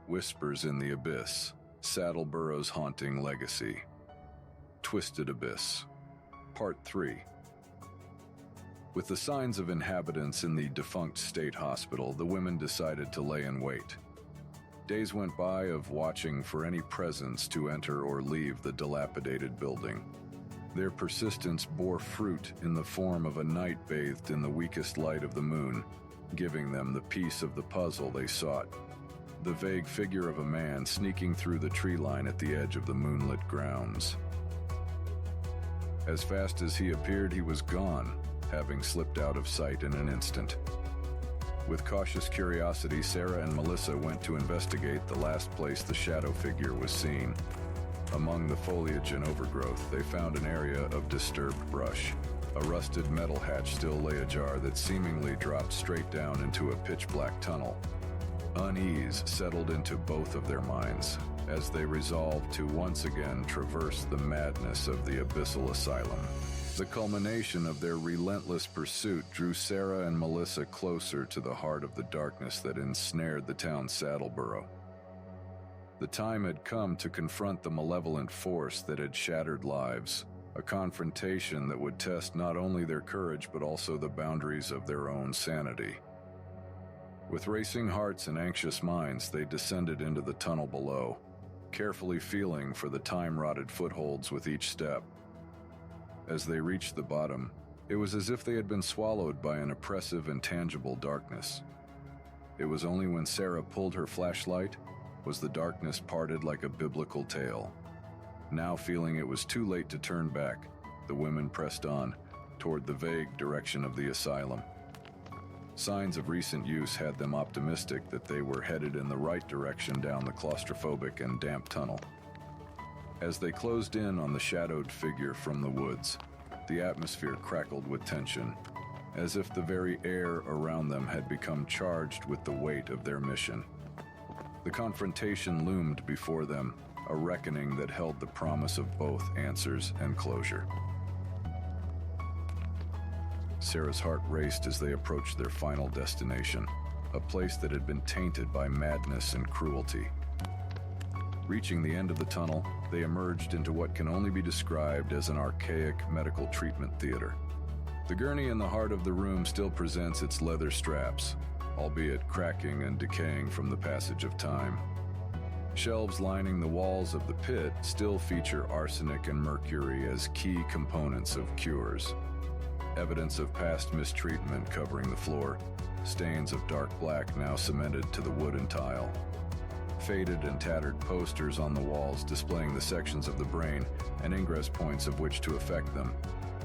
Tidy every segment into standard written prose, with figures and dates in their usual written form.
Whispers in the Abyss, Saddleborough's Haunting Legacy. Twisted Abyss. Part 3. With the signs of inhabitants in the defunct state hospital, the women decided to lay in wait. Days went by of watching for any presence to enter or leave the dilapidated building. Their persistence bore fruit in the form of a night bathed in the weakest light of the moon, giving them the piece of the puzzle they sought. The vague figure of a man sneaking through the tree line at the edge of the moonlit grounds. As fast as he appeared, he was gone, having slipped out of sight in an instant. With cautious curiosity, Sarah and Melissa went to investigate the last place the shadow figure was seen. Among the foliage and overgrowth, they found an area of disturbed brush. A rusted metal hatch still lay ajar that seemingly dropped straight down into a pitch-black tunnel. Unease settled into both of their minds as they resolved to once again traverse the madness of the abyssal asylum. The culmination of their relentless pursuit drew Sarah and Melissa closer to the heart of the darkness that ensnared the town Saddleborough. The time had come to confront the malevolent force that had shattered lives, a confrontation that would test not only their courage but also the boundaries of their own sanity. With racing hearts and anxious minds, they descended into the tunnel below, carefully feeling for the time-rotted footholds with each step. As they reached the bottom, it was as if they had been swallowed by an oppressive and tangible darkness. It was only when Sarah pulled her flashlight was the darkness parted like a biblical tale. Now feeling it was too late to turn back, the women pressed on toward the vague direction of the asylum. Signs of recent use had them optimistic that they were headed in the right direction down the claustrophobic and damp tunnel. As they closed in on the shadowed figure from the woods, the atmosphere crackled with tension, as if the very air around them had become charged with the weight of their mission. The confrontation loomed before them, a reckoning that held the promise of both answers and closure. Sarah's heart raced as they approached their final destination, a place that had been tainted by madness and cruelty. Reaching the end of the tunnel, they emerged into what can only be described as an archaic medical treatment theater. The gurney in the heart of the room still presents its leather straps, albeit cracking and decaying from the passage of time. Shelves lining the walls of the pit still feature arsenic and mercury as key components of cures. Evidence of past mistreatment covering the floor, stains of dark black now cemented to the wood and tile. Faded and tattered posters on the walls displaying the sections of the brain and ingress points of which to affect them,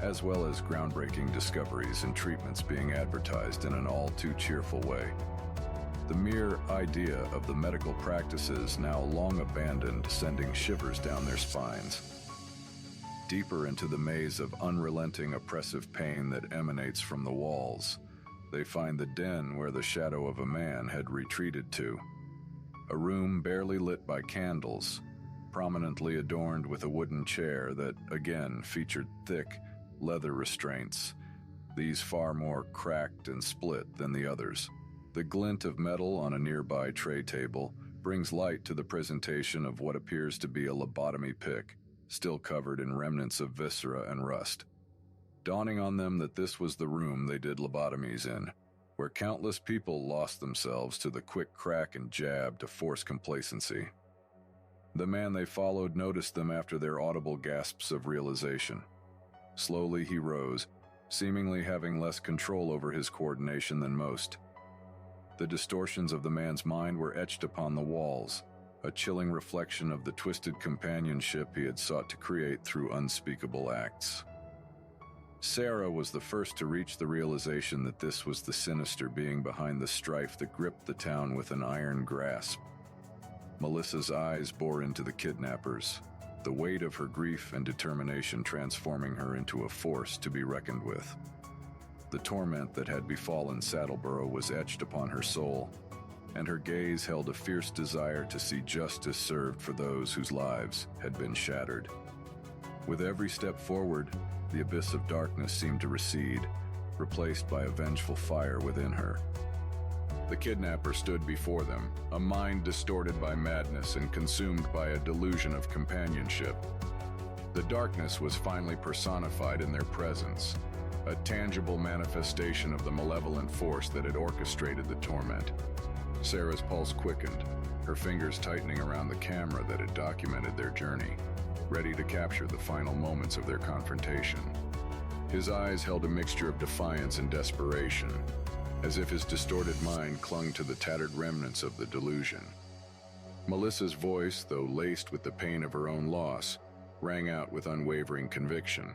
as well as groundbreaking discoveries and treatments being advertised in an all-too-cheerful way. The mere idea of the medical practices now long abandoned sending shivers down their spines. Deeper into the maze of unrelenting oppressive pain that emanates from the walls, they find the den where the shadow of a man had retreated to. A room barely lit by candles, prominently adorned with a wooden chair that, again, featured thick, leather restraints, these far more cracked and split than the others. The glint of metal on a nearby tray table brings light to the presentation of what appears to be a lobotomy pick, still covered in remnants of viscera and rust. Dawning on them that this was the room they did lobotomies in, where countless people lost themselves to the quick crack and jab to force complacency. The man they followed noticed them after their audible gasps of realization. Slowly he rose, seemingly having less control over his coordination than most. The distortions of the man's mind were etched upon the walls, a chilling reflection of the twisted companionship he had sought to create through unspeakable acts. Sarah was the first to reach the realization that this was the sinister being behind the strife that gripped the town with an iron grasp. Melissa's eyes bore into the kidnappers, the weight of her grief and determination transforming her into a force to be reckoned with. The torment that had befallen Saddleborough was etched upon her soul, and her gaze held a fierce desire to see justice served for those whose lives had been shattered. With every step forward, the abyss of darkness seemed to recede, replaced by a vengeful fire within her. The kidnapper stood before them, a mind distorted by madness and consumed by a delusion of companionship. The darkness was finally personified in their presence, a tangible manifestation of the malevolent force that had orchestrated the torment. Sarah's pulse quickened, her fingers tightening around the camera that had documented their journey, ready to capture the final moments of their confrontation. His eyes held a mixture of defiance and desperation, as if his distorted mind clung to the tattered remnants of the delusion. Melissa's voice, though laced with the pain of her own loss, rang out with unwavering conviction.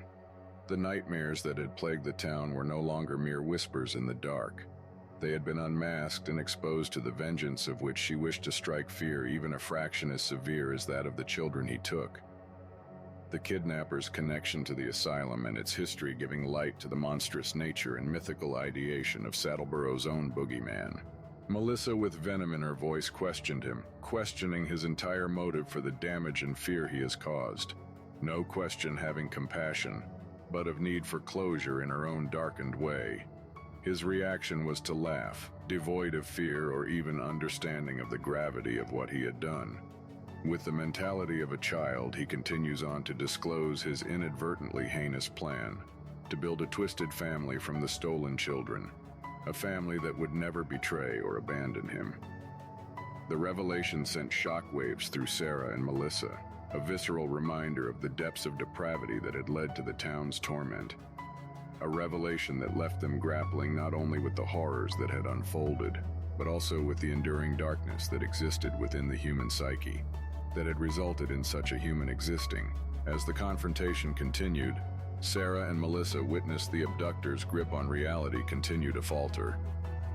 The nightmares that had plagued the town were no longer mere whispers in the dark. They had been unmasked and exposed to the vengeance of which she wished to strike fear even a fraction as severe as that of the children he took. The kidnapper's connection to the asylum and its history giving light to the monstrous nature and mythical ideation of Saddleborough's own boogeyman. Melissa, with venom in her voice, questioned him, questioning his entire motive for the damage and fear he has caused. No question having compassion, but of need for closure in her own darkened way. His reaction was to laugh, devoid of fear or even understanding of the gravity of what he had done. With the mentality of a child, he continues on to disclose his inadvertently heinous plan, to build a twisted family from the stolen children, a family that would never betray or abandon him. The revelation sent shockwaves through Sarah and Melissa, a visceral reminder of the depths of depravity that had led to the town's torment. A revelation that left them grappling not only with the horrors that had unfolded, but also with the enduring darkness that existed within the human psyche, that had resulted in such a human existing. As the confrontation continued, Sarah and Melissa witnessed the abductors' grip on reality continue to falter,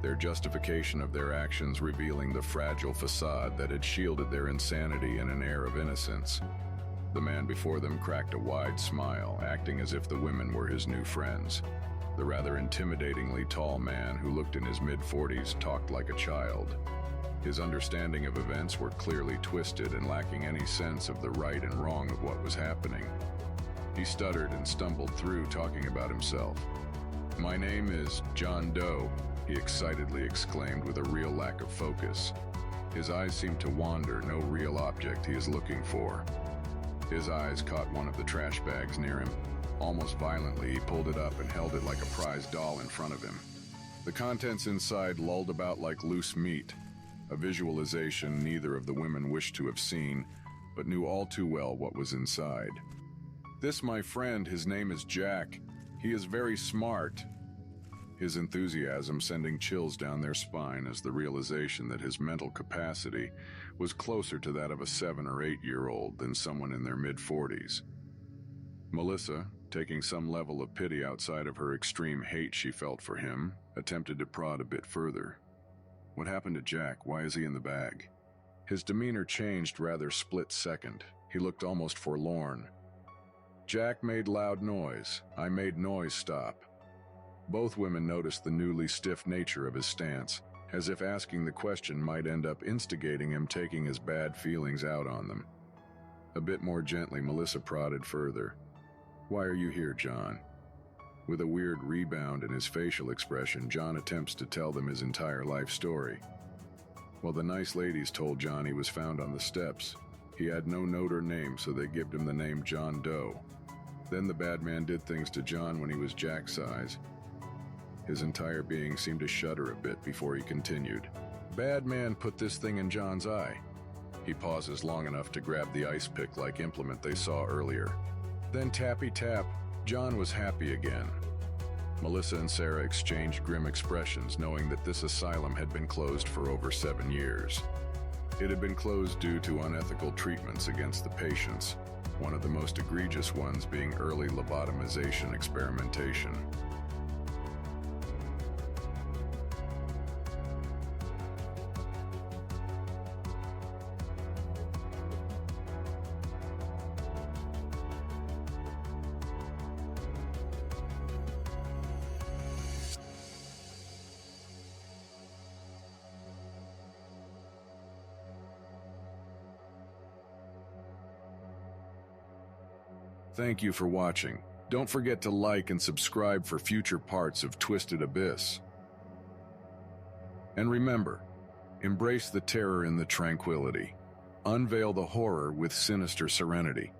their justification of their actions revealing the fragile facade that had shielded their insanity in an air of innocence. The man before them cracked a wide smile, acting as if the women were his new friends. The rather intimidatingly tall man, who looked in his mid-40s, talked like a child. His understanding of events were clearly twisted and lacking any sense of the right and wrong of what was happening. He stuttered and stumbled through, talking about himself. "My name is John Doe," he excitedly exclaimed with a real lack of focus. His eyes seemed to wander, no real object he is looking for. His eyes caught one of the trash bags near him. Almost violently, he pulled it up and held it like a prized doll in front of him. The contents inside lulled about like loose meat, a visualization neither of the women wished to have seen, but knew all too well what was inside. "This, my friend, his name is Jack. He is very smart." His enthusiasm sending chills down their spine as the realization that his mental capacity was closer to that of a 7 or 8-year-old than someone in their mid-40s. Melissa, taking some level of pity outside of her extreme hate she felt for him, attempted to prod a bit further. "What happened to Jack? Why is he in the bag?" His demeanor changed rather split-second. He looked almost forlorn. "Jack made loud noise. I made noise stop." Both women noticed the newly stiff nature of his stance, as if asking the question might end up instigating him taking his bad feelings out on them. A bit more gently, Melissa prodded further. "Why are you here, John?" With a weird rebound in his facial expression, John attempts to tell them his entire life story. Well, the nice ladies told John he was found on the steps. He had no note or name, so they gave him the name John Doe. Then the bad man did things to John when he was Jack's size. His entire being seemed to shudder a bit before he continued. "Bad man put this thing in John's eye." He pauses long enough to grab the ice pick-like implement they saw earlier. Then tappy-tap, John was happy again. Melissa and Sarah exchanged grim expressions, knowing that this asylum had been closed for over 7 years. It had been closed due to unethical treatments against the patients, one of the most egregious ones being early lobotomization experimentation. Thank you for watching. Don't forget to like and subscribe for future parts of Twisted Abyss. And remember, embrace the terror in the tranquility. Unveil the horror with sinister serenity.